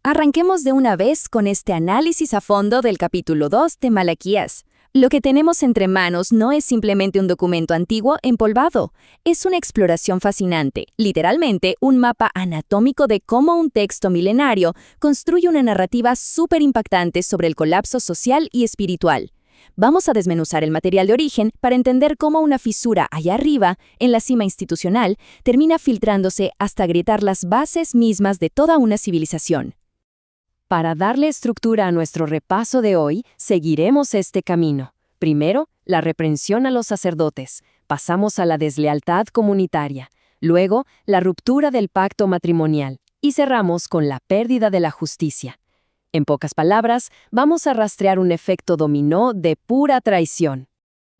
Arranquemos de una vez con este análisis a fondo del capítulo 2 de Malaquías. Lo que tenemos entre manos no es simplemente un documento antiguo empolvado, es una exploración fascinante, literalmente un mapa anatómico de cómo un texto milenario construye una narrativa súper impactante sobre el colapso social y espiritual. Vamos a desmenuzar el material de origen para entender cómo una fisura allá arriba, en la cima institucional, termina filtrándose hasta agrietar las bases mismas de toda una civilización. Para darle estructura a nuestro repaso de hoy, seguiremos este camino. Primero, la reprensión a los sacerdotes. Pasamos a la deslealtad comunitaria. Luego, la ruptura del pacto matrimonial. Y cerramos con la pérdida de la justicia. En pocas palabras, vamos a rastrear un efecto dominó de pura traición.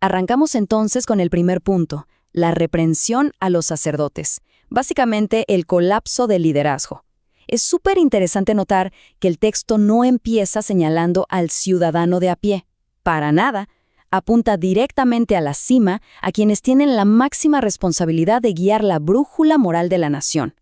Arrancamos entonces con el primer punto, la reprensión a los sacerdotes. Básicamente, el colapso del liderazgo. Es súper interesante notar que el texto no empieza señalando al ciudadano de a pie. Para nada. Apunta directamente a la cima, a quienes tienen la máxima responsabilidad de guiar la brújula moral de la nación.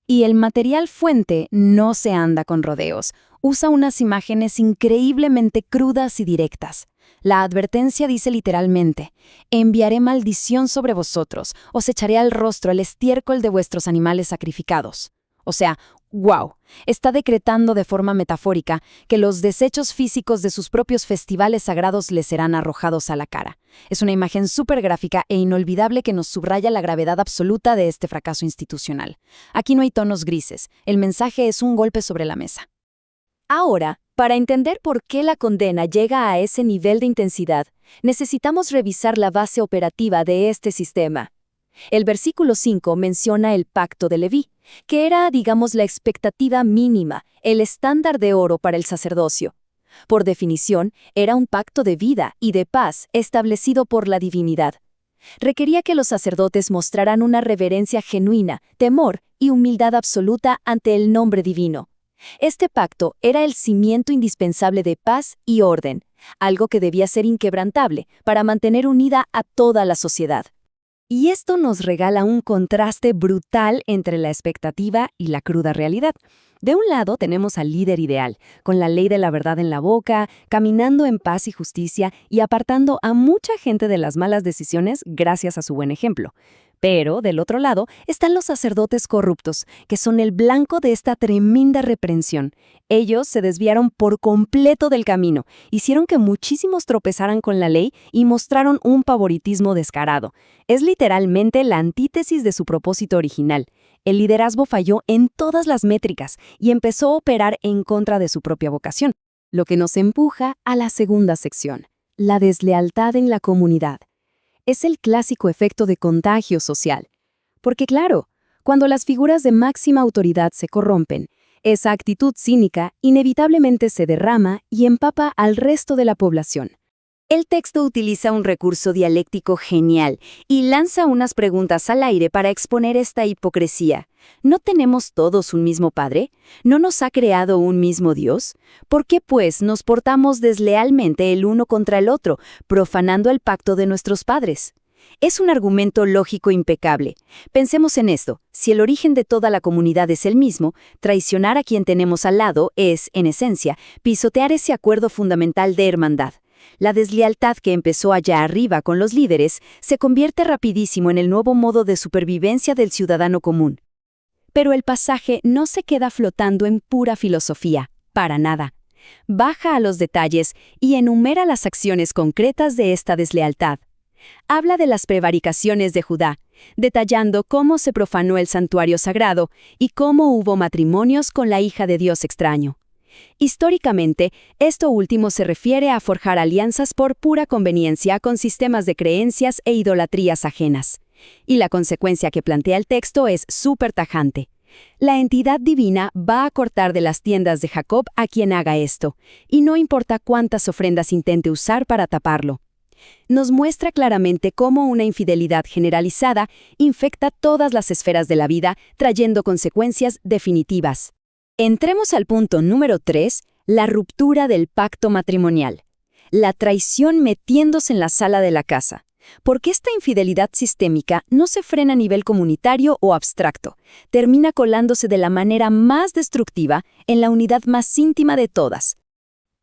Y el material fuente no se anda con rodeos. Usa unas imágenes increíblemente crudas y directas. La advertencia dice literalmente: enviaré maldición sobre vosotros, os echaré al rostro el estiércol de vuestros animales sacrificados. O sea, ¡wow! Está decretando de forma metafórica que los desechos físicos de sus propios festivales sagrados les serán arrojados a la cara. Es una imagen súper gráfica e inolvidable que nos subraya la gravedad absoluta de este fracaso institucional. Aquí no hay tonos grises, el mensaje es un golpe sobre la mesa. Ahora, para entender por qué la condena llega a ese nivel de intensidad, necesitamos revisar la base operativa de este sistema. El versículo 5 menciona el pacto de Leví, que era, digamos, la expectativa mínima, el estándar de oro para el sacerdocio. Por definición, era un pacto de vida y de paz establecido por la divinidad. Requería que los sacerdotes mostraran una reverencia genuina, temor y humildad absoluta ante el nombre divino. Este pacto era el cimiento indispensable de paz y orden, algo que debía ser inquebrantable para mantener unida a toda la sociedad. Y esto nos regala un contraste brutal entre la expectativa y la cruda realidad. De un lado tenemos al líder ideal, con la ley de la verdad en la boca, caminando en paz y justicia y apartando a mucha gente de las malas decisiones gracias a su buen ejemplo. Pero, del otro lado, están los sacerdotes corruptos, que son el blanco de esta tremenda reprensión. Ellos se desviaron por completo del camino, hicieron que muchísimos tropezaran con la ley y mostraron un favoritismo descarado. Es literalmente la antítesis de su propósito original. El liderazgo falló en todas las métricas y empezó a operar en contra de su propia vocación. Lo que nos empuja a la segunda sección, la deslealtad en la comunidad. Es el clásico efecto de contagio social. Porque claro, cuando las figuras de máxima autoridad se corrompen, esa actitud cínica inevitablemente se derrama y empapa al resto de la población. El texto utiliza un recurso dialéctico genial y lanza unas preguntas al aire para exponer esta hipocresía. ¿No tenemos todos un mismo Padre? ¿No nos ha creado un mismo Dios? ¿Por qué, pues, nos portamos deslealmente el uno contra el otro, profanando el pacto de nuestros padres? Es un argumento lógico impecable. Pensemos en esto. Si el origen de toda la comunidad es el mismo, traicionar a quien tenemos al lado es, en esencia, pisotear ese acuerdo fundamental de hermandad. La deslealtad que empezó allá arriba con los líderes se convierte rapidísimo en el nuevo modo de supervivencia del ciudadano común. Pero el pasaje no se queda flotando en pura filosofía, para nada. Baja a los detalles y enumera las acciones concretas de esta deslealtad. Habla de las prevaricaciones de Judá, detallando cómo se profanó el santuario sagrado y cómo hubo matrimonios con la hija de Dios extraño. Históricamente, esto último se refiere a forjar alianzas por pura conveniencia con sistemas de creencias e idolatrías ajenas. Y la consecuencia que plantea el texto es súper tajante. La entidad divina va a cortar de las tiendas de Jacob a quien haga esto, y no importa cuántas ofrendas intente usar para taparlo. Nos muestra claramente cómo una infidelidad generalizada infecta todas las esferas de la vida, trayendo consecuencias definitivas. Entremos al punto número 3, la ruptura del pacto matrimonial. La traición metiéndose en la sala de la casa. Porque esta infidelidad sistémica no se frena a nivel comunitario o abstracto, termina colándose de la manera más destructiva en la unidad más íntima de todas.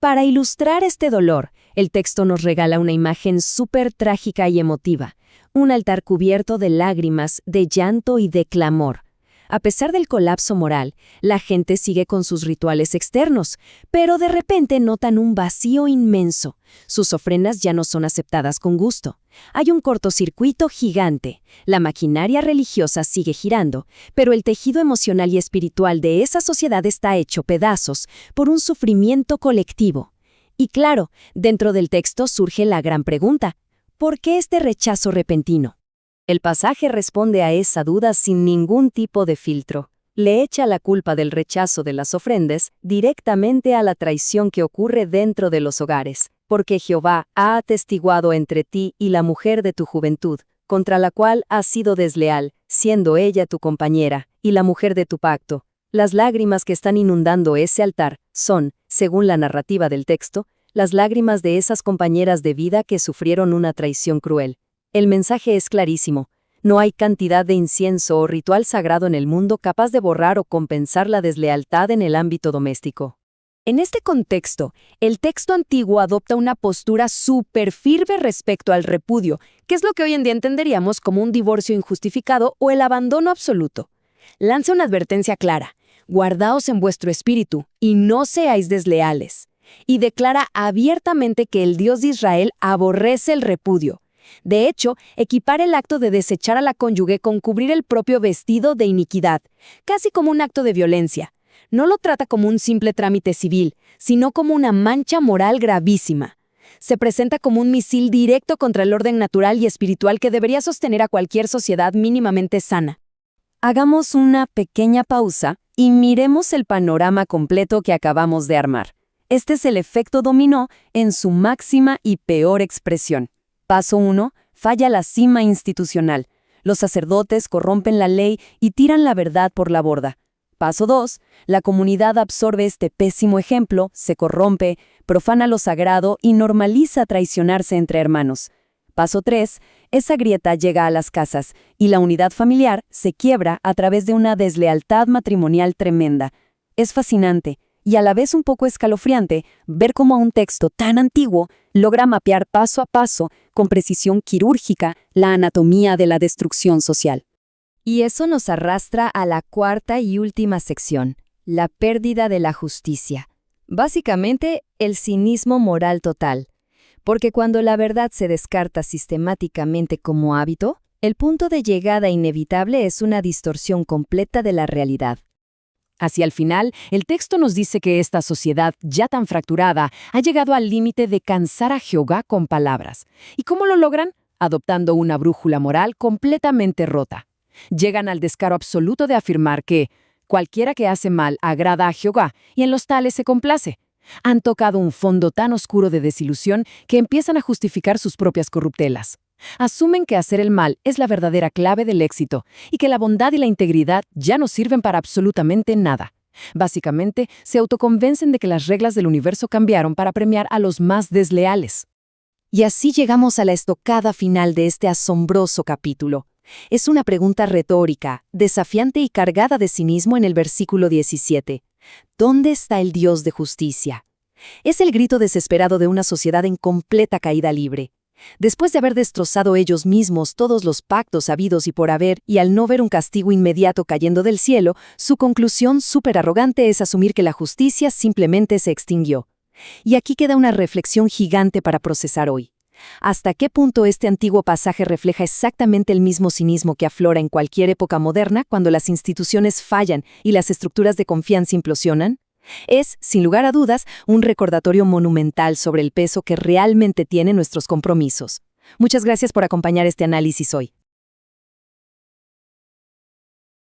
Para ilustrar este dolor, el texto nos regala una imagen súper trágica y emotiva, un altar cubierto de lágrimas, de llanto y de clamor. A pesar del colapso moral, la gente sigue con sus rituales externos, pero de repente notan un vacío inmenso. Sus ofrendas ya no son aceptadas con gusto. Hay un cortocircuito gigante. La maquinaria religiosa sigue girando, pero el tejido emocional y espiritual de esa sociedad está hecho pedazos por un sufrimiento colectivo. Y claro, dentro del texto surge la gran pregunta: ¿por qué este rechazo repentino? El pasaje responde a esa duda sin ningún tipo de filtro. Le echa la culpa del rechazo de las ofrendas directamente a la traición que ocurre dentro de los hogares, porque Jehová ha atestiguado entre ti y la mujer de tu juventud, contra la cual has sido desleal, siendo ella tu compañera, y la mujer de tu pacto. Las lágrimas que están inundando ese altar son, según la narrativa del texto, las lágrimas de esas compañeras de vida que sufrieron una traición cruel. El mensaje es clarísimo. No hay cantidad de incienso o ritual sagrado en el mundo capaz de borrar o compensar la deslealtad en el ámbito doméstico. En este contexto, el texto antiguo adopta una postura súper firme respecto al repudio, que es lo que hoy en día entenderíamos como un divorcio injustificado o el abandono absoluto. Lanza una advertencia clara: guardaos en vuestro espíritu y no seáis desleales. Y declara abiertamente que el Dios de Israel aborrece el repudio. De hecho, equipara el acto de desechar a la cónyuge con cubrir el propio vestido de iniquidad, casi como un acto de violencia. No lo trata como un simple trámite civil, sino como una mancha moral gravísima. Se presenta como un misil directo contra el orden natural y espiritual que debería sostener a cualquier sociedad mínimamente sana. Hagamos una pequeña pausa y miremos el panorama completo que acabamos de armar. Este es el efecto dominó en su máxima y peor expresión. Paso 1. Falla la cima institucional. Los sacerdotes corrompen la ley y tiran la verdad por la borda. Paso 2. La comunidad absorbe este pésimo ejemplo, se corrompe, profana lo sagrado y normaliza traicionarse entre hermanos. Paso 3. Esa grieta llega a las casas y la unidad familiar se quiebra a través de una deslealtad matrimonial tremenda. Es fascinante y a la vez un poco escalofriante ver cómo un texto tan antiguo logra mapear paso a paso, con precisión quirúrgica, la anatomía de la destrucción social. Y eso nos arrastra a la cuarta y última sección, la pérdida de la justicia. Básicamente, el cinismo moral total. Porque cuando la verdad se descarta sistemáticamente como hábito, el punto de llegada inevitable es una distorsión completa de la realidad. Hacia el final, el texto nos dice que esta sociedad, ya tan fracturada, ha llegado al límite de cansar a Jehová con palabras. ¿Y cómo lo logran? Adoptando una brújula moral completamente rota. Llegan al descaro absoluto de afirmar que cualquiera que hace mal agrada a Jehová y en los tales se complace. Han tocado un fondo tan oscuro de desilusión que empiezan a justificar sus propias corruptelas. Asumen que hacer el mal es la verdadera clave del éxito y que la bondad y la integridad ya no sirven para absolutamente nada. Básicamente, se autoconvencen de que las reglas del universo cambiaron para premiar a los más desleales. Y así llegamos a la estocada final de este asombroso capítulo. Es una pregunta retórica, desafiante y cargada de cinismo en el versículo 17. ¿Dónde está el Dios de justicia? Es el grito desesperado de una sociedad en completa caída libre. Después de haber destrozado ellos mismos todos los pactos habidos y por haber, y al no ver un castigo inmediato cayendo del cielo, su conclusión súper arrogante es asumir que la justicia simplemente se extinguió. Y aquí queda una reflexión gigante para procesar hoy. ¿Hasta qué punto este antiguo pasaje refleja exactamente el mismo cinismo que aflora en cualquier época moderna cuando las instituciones fallan y las estructuras de confianza implosionan? Es, sin lugar a dudas, un recordatorio monumental sobre el peso que realmente tienen nuestros compromisos. Muchas gracias por acompañar este análisis hoy.